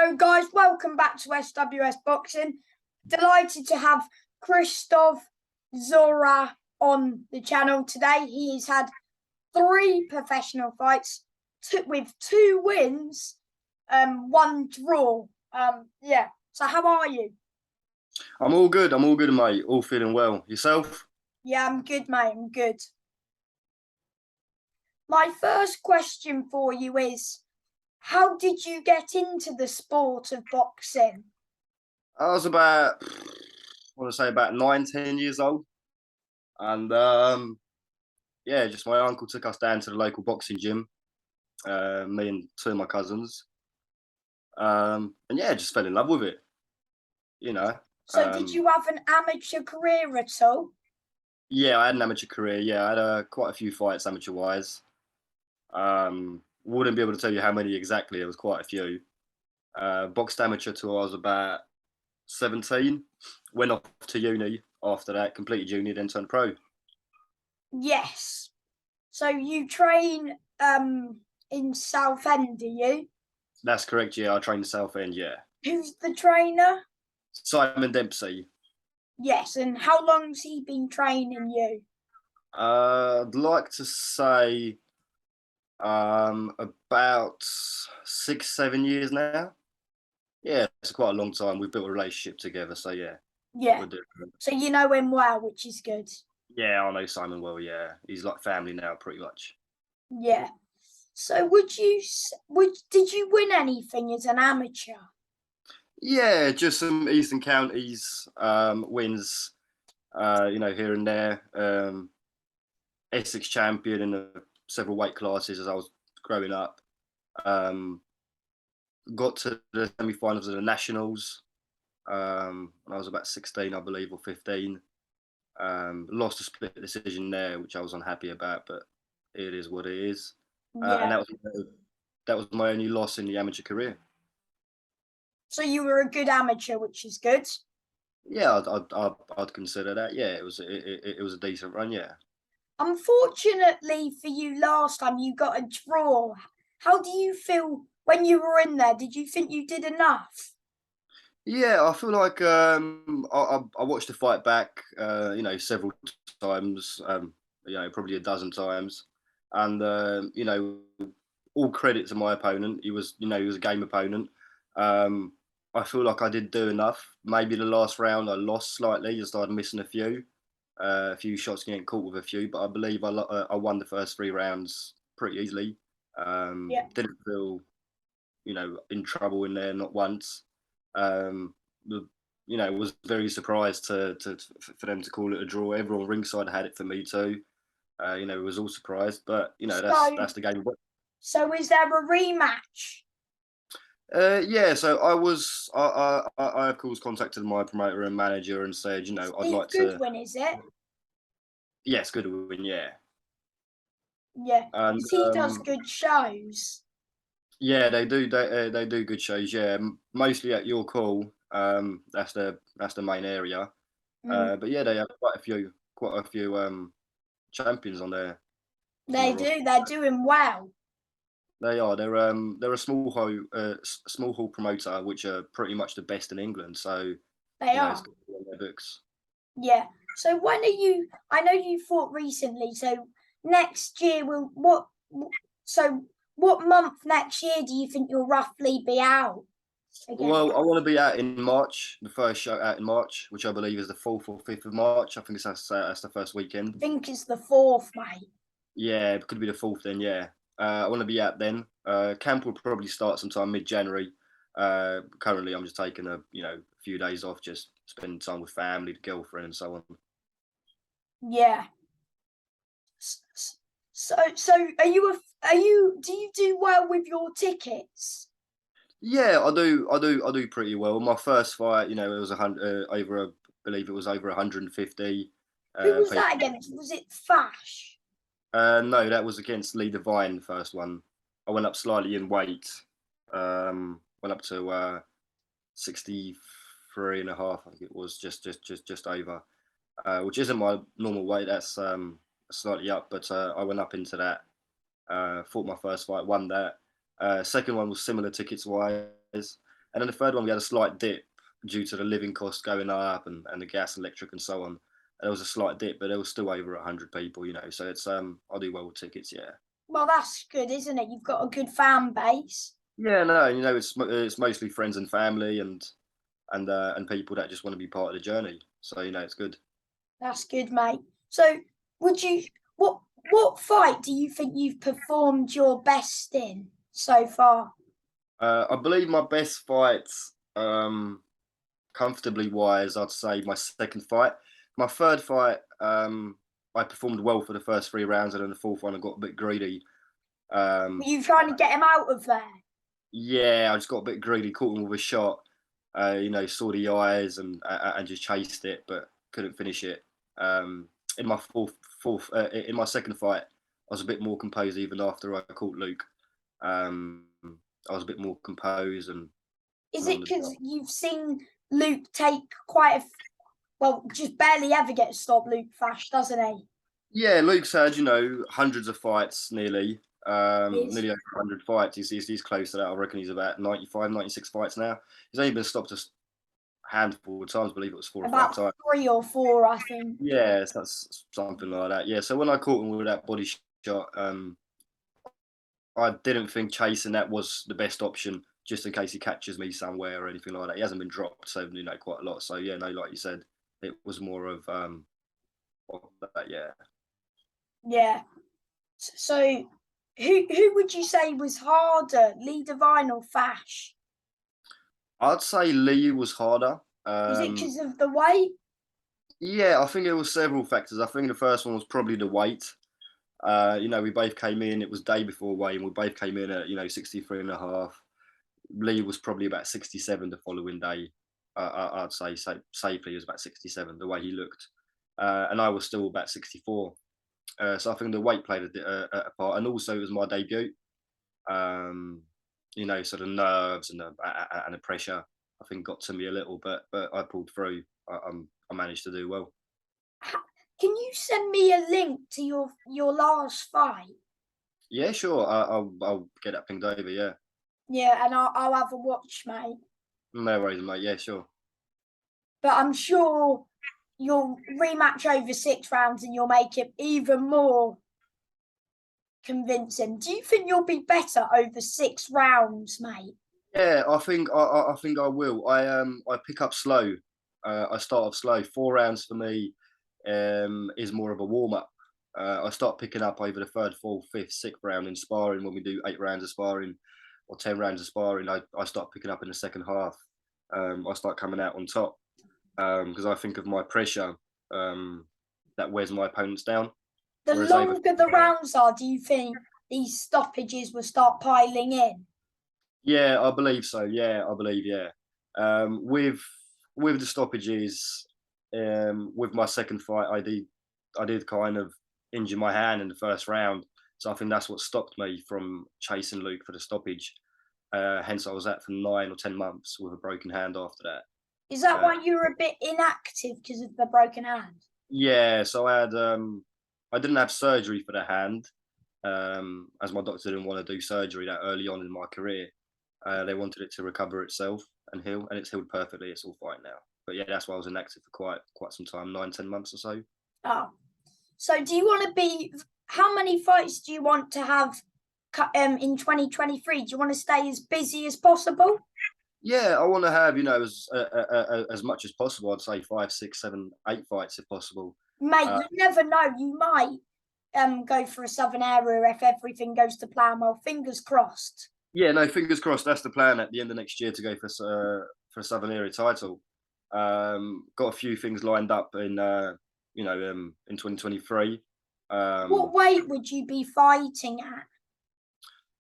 Hello, guys. Welcome back to SWS Boxing. Delighted to have Krzysztof Zuraw on the channel today. He has had 3 professional fights with 2 wins, 1 draw. So how are you? I'm all good. I'm all good, mate. All feeling well. Yourself? Yeah, I'm good, mate. I'm good. My first question for you is, how did you get into the sport of boxing? I was about, I want to say about 19 years old. And yeah, just my uncle took us down to the local boxing gym, me and 2 of my cousins. And yeah, just fell in love with it, you know. So did you have an amateur career at all? Yeah, I had an amateur career. Yeah, I had quite a few fights amateur-wise. Wouldn't be able to tell you how many exactly. There was quite a few. Boxed amateur till I was about 17. Went off to uni after that, completed uni, then turned pro. Yes. So you train in Southend, do you? That's correct, yeah. I trained Southend, yeah. Who's the trainer? Simon Dempsey. Yes, and how long's he been training you? I'd like to say about 6, 7 years now. Yeah, it's quite a long time. We've built a relationship together, so yeah. Yeah. We're doing it. So you know him well, which is good. Yeah, I know Simon well, yeah. He's like family now, pretty much. Yeah. So did you win anything as an amateur? Yeah, just some Eastern Counties wins, here and there. Essex champion in several weight classes as I was growing up. Got to the semi-finals of the Nationals when I was about 16, I believe, or 15. Lost a split decision there, which I was unhappy about, but it is what it is. And Yeah. that was my only loss in the amateur career. So you were a good amateur, which is good. Yeah, I'd consider that. Yeah, it was a decent run. Yeah. Unfortunately for you last time, you got a draw. How do you feel when you were in there? Did you think you did enough? Yeah, I feel like I watched the fight back, several times, probably a dozen times, and all credit to my opponent. He was a game opponent. I feel like I did do enough. Maybe the last round I lost slightly, just started missing a few shots getting caught with a few, but I believe I won the first 3 rounds pretty easily. Yeah. Didn't feel in trouble in there, not once. Um, was very surprised for them to call it a draw. Everyone ringside had it for me too. Was all surprised, but that's the game. So is there a rematch? Yeah, so I of course contacted my promoter and manager and said, I'd like to. Goodwin, is it? Yes, Goodwin, yeah. Yeah, And because he does good shows. yeah, they do. They do good shows. Yeah, mostly at your call. That's the main area. But yeah, they have quite a few champions on there. They do. They're doing well. They are. They're a small hall promoter, which are pretty much the best in England. So They are. it's good on their books. Yeah. So when are you? I know you fought recently. So next year will what? So what month next year do you think you'll roughly be out again? Well, I want to be out in March, the first show out in March, which I believe is the 4th or 5th of March. I think that's the first weekend. I think it's the 4th, mate. Yeah, it could be the 4th then, yeah. I want to be out then. Camp will probably start sometime mid-January. Currently, I'm just taking a few days off, just spending time with family, the girlfriend, and so on. Yeah. So do you do well with your tickets? Yeah, I do pretty well. My first fight, it was I believe it was over 150. Who was people. that against? Was it Fash? No, that was against Lee Devine, the first one. I went up slightly in weight. Went up to 63 and a half, I think it was, just over, which isn't my normal weight. That's slightly up, but I went up into that. Fought my first fight, won that. Second one was similar tickets wise, and and then the third one we had a slight dip due to the living costs going up and the gas, and electric, and so on. There was a slight dip, but there was still over 100 people, So it's I do well with tickets, yeah. Well, that's good, isn't it? You've got a good fan base. Yeah, no, it's mostly friends and family and people that just want to be part of the journey. So it's good. That's good, mate. So, would you what fight do you think you've performed your best in so far? I believe my best fight, comfortably wise, I'd say my second fight. My third fight, I performed well for the first 3 rounds, and then the fourth one I got a bit greedy. Were you trying to get him out of there? Yeah, I just got a bit greedy, caught him with a shot. Saw the eyes and just chased it, but couldn't finish it. In my in my second fight, I was a bit more composed even after I caught Luke. I was a bit more composed and. Is it because you've seen Luke take just barely ever get stopped, Luke Fash, doesn't he? Yeah, Luke's had hundreds of fights, nearly Yes. nearly over 100 fights. He's close to that. I reckon he's about 95, 96 fights now. He's only been stopped a handful of times. I believe it was 4 or 5 About times. 3 or 4, I think. Yeah, that's something like that. Yeah, so when I caught him with that body shot, I didn't think chasing that was the best option, just in case he catches me somewhere or anything like that. He hasn't been dropped, so quite a lot. So yeah, no, like you said, it was more of that. Yeah. Yeah. So, who would you say was harder, Lee Devine or Fash? I'd say Lee was harder. Is it because of the weight? Yeah, I think there was several factors. I think the first one was probably the weight. We both came in. It was day before weigh, and we both came in at 63 and a half. Lee was probably about 67 the following day. I'd say safely he was about 67 the way he looked, and I was still about 64. So I think the weight played a part, and also it was my debut. So the nerves and the pressure I think got to me a little, but I pulled through. I managed to do well. Can you send me a link to your last fight? Yeah, sure. I'll get that pinged over. Yeah, Yeah, and I'll have a watch, mate. no worries, mate. Yeah, sure. But I'm sure you'll rematch over 6 rounds and you'll make it even more convincing. Do you think you'll be better over 6 rounds, mate? Yeah, I think I will. I pick up slow. I start off slow. 4 rounds for me is more of a warm up. I start picking up over the third, fourth, fifth, sixth round in sparring. When we do 8 rounds of sparring or 10 rounds of sparring, I start picking up in the second half. I start coming out on top because I think of my pressure that wears my opponents down. The longer the rounds are, do you think these stoppages will start piling in? Yeah, I believe so. Yeah, I believe. Yeah, with the stoppages, with my second fight, I did kind of injure my hand in the first round, so I think that's what stopped me from chasing Luke for the stoppage. Hence, I was out for 9 or 10 months with a broken hand after that. Is that why you were a bit inactive because of the broken hand? Yeah, so I didn't have surgery for the hand, as my doctor didn't want to do surgery that early on in my career. They wanted it to recover itself and heal, and it's healed perfectly. It's all fine now. But yeah, that's why I was inactive for quite some time, 9, 10 months or so. Oh, so do you want to be? How many fights do you want to have in 2023? Do you want to stay as busy as possible? Yeah, I want to have as much as possible. I'd say 5, 6, 7, 8 fights if possible. Mate, you never know. You might go for a Southern area if everything goes to plan. Well, fingers crossed. Yeah, no, fingers crossed. That's the plan at the end of next year to go for a Southern area title. Got a few things lined up in 2023. What weight would you be fighting at?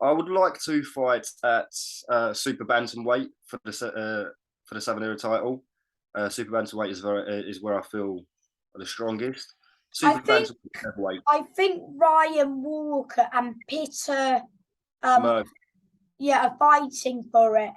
I would like to fight at super bantamweight for the Southern area title. Super bantamweight is where I feel the strongest. Super bantamweight. I think Ryan Walker and Peter are fighting for it.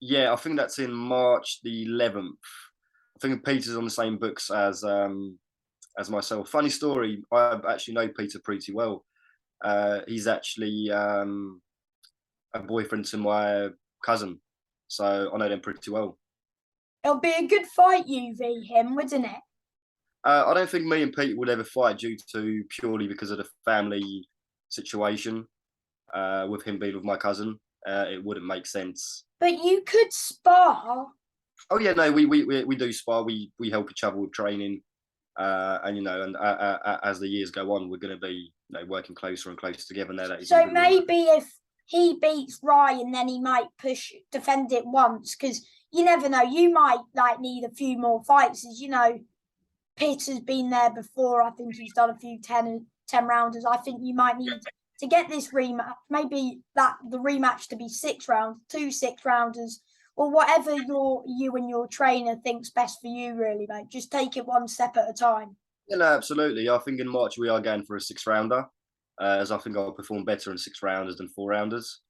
Yeah, I think that's in March the 11th. I think Peter's on the same books as myself. Funny story, I actually know Peter pretty well. He's actually a boyfriend to my cousin. so I know them pretty well. It'll be a good fight, you v him, wouldn't it? I don't think me and Pete would ever fight due to purely because of the family situation. With him being with my cousin, it wouldn't make sense. But you could spar. Oh yeah, no, we do spar. We help each other with training, and as the years go on, we're going to be working closer and closer together. Now that So maybe if he beats Ryan, then he might defend it once, because you never know. You might need a few more fights, as you know. Pitt has been there before. I think he's done a few 10 rounders. I think you might need to get this rematch, maybe the rematch to be 6 rounds, 2 6-rounders, or whatever you and your trainer thinks best for you, really, mate. Just take it one step at a time. Yeah, no, absolutely. I think in March we are going for a 6-rounder, as I think I'll perform better in 6-rounders than 4-rounders.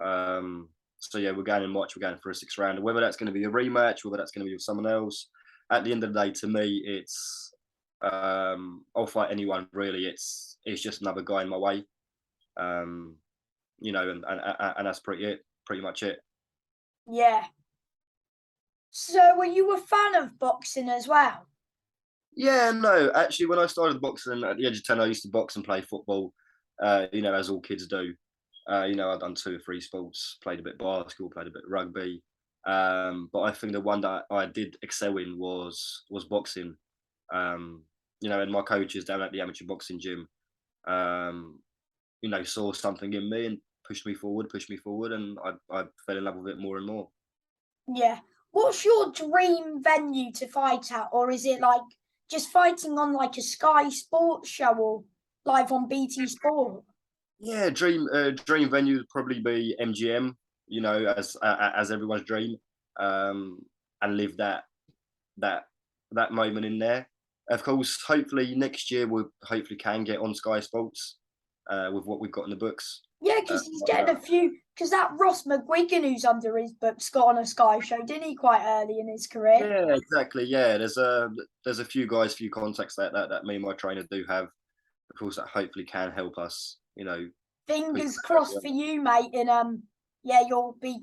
So yeah, we're going in March. We're going for a 6-rounder. Whether that's going to be a rematch, whether that's going to be with someone else, at the end of the day, to me, it's I'll fight anyone really. It's just another guy in my way, and that's pretty much it. Yeah. So were you a fan of boxing as well? Yeah, no, actually, when I started boxing at the age of 10, I used to box and play football. As all kids do. I'd done 2 or 3 sports, played a bit of basketball, played a bit of rugby. But I think the one that I did excel in was boxing. And my coaches down at the amateur boxing gym, saw something in me and pushed me forward, and I fell in love with it more and more. Yeah. What's your dream venue to fight at? Or is it just fighting on a Sky Sports show or live on BT Sport? Yeah, dream venue would probably be MGM, as everyone's dream, and live that moment in there. Of course, hopefully next year we hopefully can get on Sky Sports with what we've got in the books. Yeah, because he's getting a few. Because that Ross McGuigan, who's under his books, got on a Sky show, didn't he? Quite early in his career. Yeah, exactly. Yeah, there's a few guys, few contacts that me and my trainer do have, of course, that hopefully can help us. Fingers crossed for you, mate, and you'll be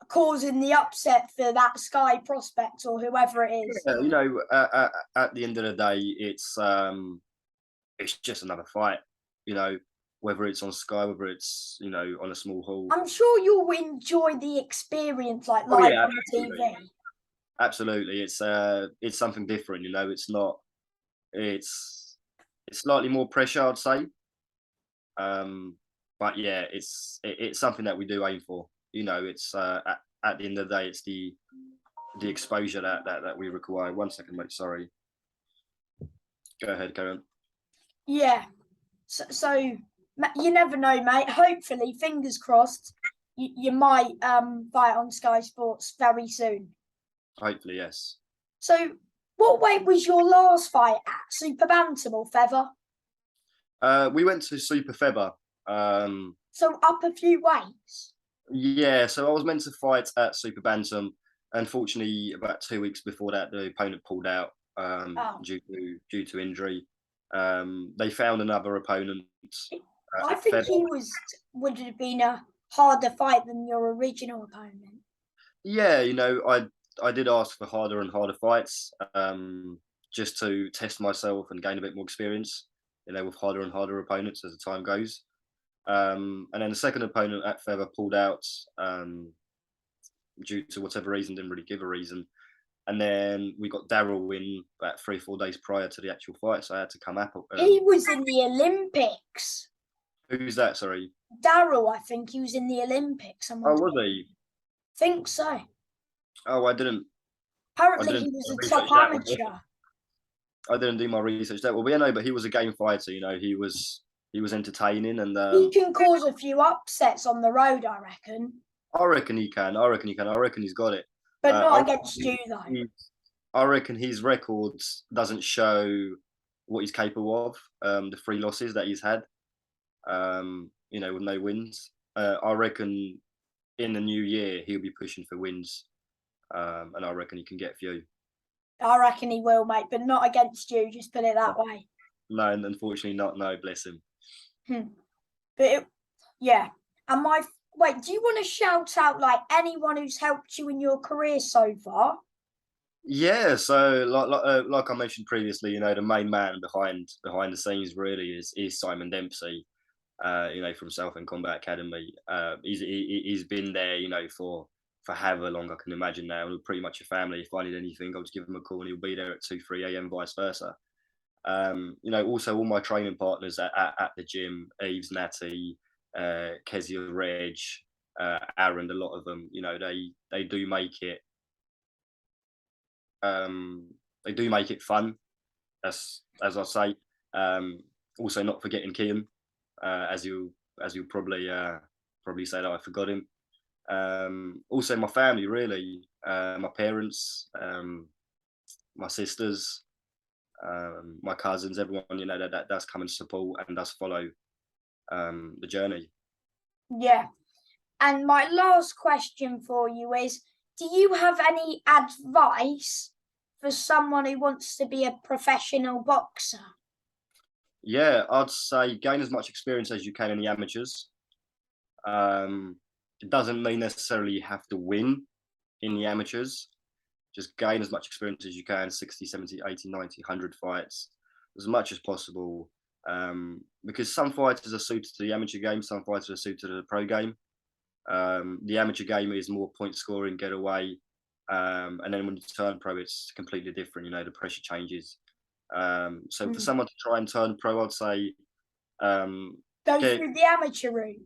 causing the upset for that Sky prospect or whoever it is. Yeah, at the end of the day, it's just another fight. Whether it's on Sky, whether it's on a small hall. I'm sure you'll enjoy the experience, live on the TV. Absolutely, it's something different. It's not. It's slightly more pressure, I'd say. But yeah, it's something that we do aim for. It's at the end of the day, it's the exposure that we require. 1 second, mate. Sorry. Go ahead, Karen. Yeah. So you never know, mate. Hopefully, fingers crossed, you might fight on Sky Sports very soon. Hopefully, yes. So, what weight was your last fight at? Super bantam or feather? We went to super feather. So up a few weights. Yeah, so I was meant to fight at super bantam. Unfortunately, about 2 weeks before that, the opponent pulled out due to injury. They found another opponent. I think he would have been a harder fight than your original opponent. Yeah, I did ask for harder and harder fights, just to test myself and gain a bit more experience. With harder and harder opponents as the time goes. And then the second opponent at feather pulled out due to whatever reason, didn't really give a reason. And then we got Daryl in about 3 or 4 days prior to the actual fight, so I had to come up. He was in the Olympics. Who's that? Sorry. Daryl, I think he was in the Olympics. Oh, was he? Think so. Oh, I didn't. Apparently, he was a top amateur. I didn't do my research that well, but yeah, no, but he was a game fighter. He was entertaining, and he can cause a few upsets on the road, I reckon. I reckon he can. I reckon he's got it. But not against you, though. I reckon his records doesn't show what he's capable of. The 3 losses that he's had, with no wins. I reckon in the new year he'll be pushing for wins, and I reckon he can get a few. I reckon he will, mate, but not against you. Just put it that way. No, unfortunately not. No, bless him. But yeah, and wait, do you want to shout out like anyone who's helped you in your career so far? Yeah, so like I mentioned previously, you know, the main man behind the scenes really is Simon Dempsey, you know, from Southend Combat Academy. He's been there, you know, for however long I can imagine now. We're pretty much a family. If I need anything, I'll just give him a call and he'll be there at 2, 3 a.m. vice versa. You know, also all my training partners at the gym, Eves, Natty, Kezia, Reg, Aaron, a lot of them, you know, they do make it um, they do make it fun. As I say. Also, not forgetting Kian, as you probably say that I forgot him. Also, my family really, my parents, my sisters, my cousins, everyone, you know, that does come and support and does follow the journey. Yeah. And my last question for you is, do you have any advice for someone who wants to be a professional boxer? Yeah, I'd say gain as much experience as you can in the amateurs. It doesn't mean necessarily you have to win in the amateurs. Just gain as much experience as you can, 60, 70, 80, 90, 100 fights, as much as possible. Because some fighters are suited to the amateur game, some fighters are suited to the pro game. The amateur game is more point scoring, get away. And then when you turn pro, it's completely different. You know, the pressure changes. So for someone to try and turn pro, I'd say Go through the amateur route.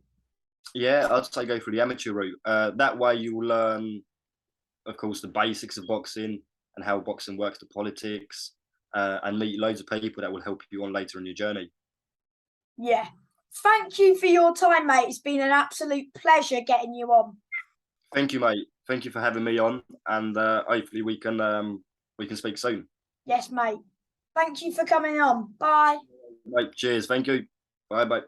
yeah, I'd say go through the amateur route. That way you will learn, of course, the basics of boxing and how boxing works, the politics, and meet loads of people that will help you on later in your journey. Yeah. Thank you for your time, mate. It's been an absolute pleasure getting you on. Thank you, mate. Thank you for having me on, and hopefully we can speak soon. Yes, mate. Thank you for coming on. Bye. Mate, cheers. Thank you. Bye, bye.